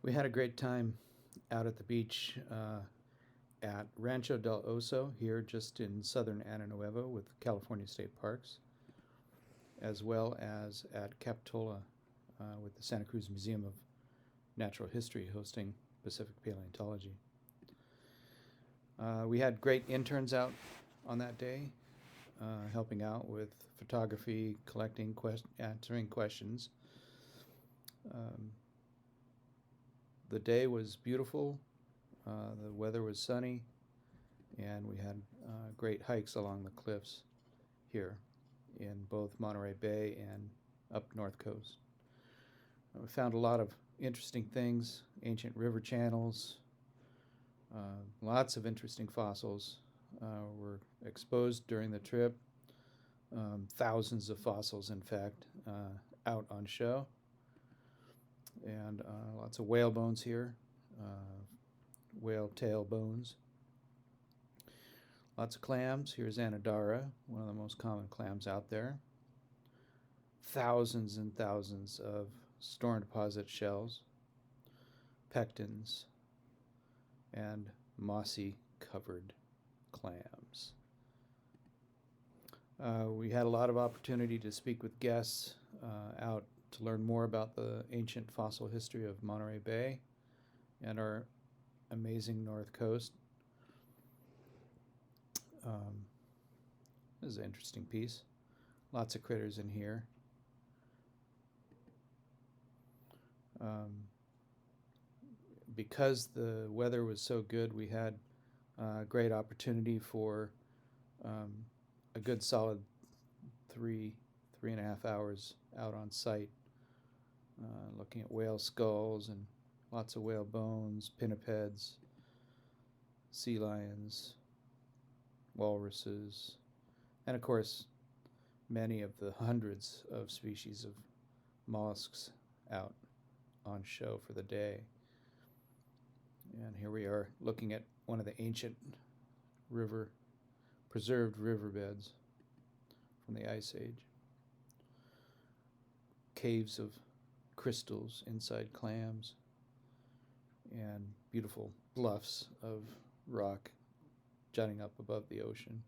We had a great time out at the beach at Rancho del Oso here just in southern Ananuevo with California State Parks, as well as at Capitola with the Santa Cruz Museum of Natural History hosting Pacific Paleontology. We had great interns out on that day, helping out with photography, collecting, answering questions. The day was beautiful, the weather was sunny, and we had great hikes along the cliffs here in both Monterey Bay and up North Coast. We found a lot of interesting things, ancient river channels, lots of interesting fossils were exposed during the trip. Thousands of fossils, in fact, out on show. And lots of whale bones here, whale tail bones. Lots of clams. Here's Anodara, one of the most common clams out there. Thousands and thousands of storm deposit shells, pectins, and mossy covered clams. We had a lot of opportunity to speak with guests out to learn more about the ancient fossil history of Monterey Bay and our amazing North Coast. This is an interesting piece. Lots of critters in here. Because the weather was so good, we had a great opportunity for a good solid three and a half hours out on site, looking at whale skulls and lots of whale bones, pinnipeds, sea lions, walruses, and of course many of the hundreds of species of mollusks out on show for the day. And here we are looking at one of the ancient preserved riverbeds from the Ice Age. Caves of crystals inside clams and beautiful bluffs of rock jutting up above the ocean.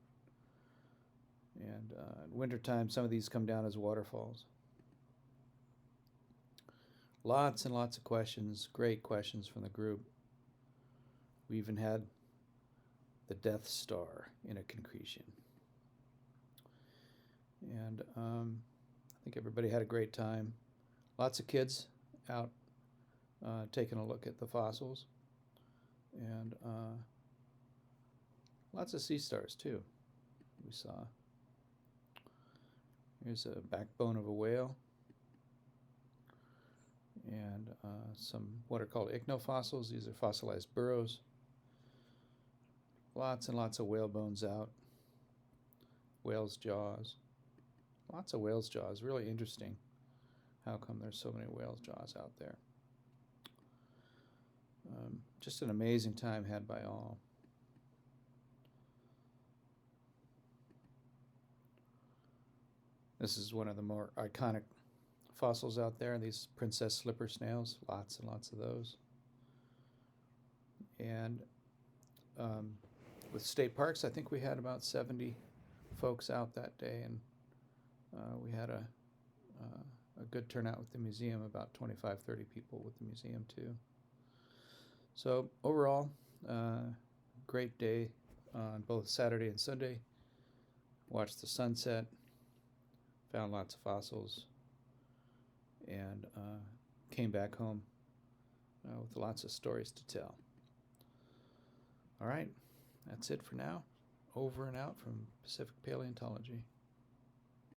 And in wintertime, some of these come down as waterfalls. Lots and lots of questions, great questions from the group. We even had the Death Star in a concretion. And I think everybody had a great time. Lots of kids out taking a look at the fossils. And lots of sea stars too, we saw. Here's a backbone of a whale. And some what are called ichnofossils. These are fossilized burrows. Lots and lots of whale bones out. Whale's jaws. Lots of whale's jaws. Really interesting. How come there's so many whale's jaws out there? Just an amazing time had by all. This is one of the more iconic fossils out there, these princess slipper snails. Lots and lots of those. And with state parks, I think we had about 70 folks out that day, and we had a good turnout with the museum, about 25, 30 people with the museum too. So overall, great day on both Saturday and Sunday. Watched the sunset, found lots of fossils, and came back home with lots of stories to tell. All right, that's it for now. Over and out from Pacific Paleontology.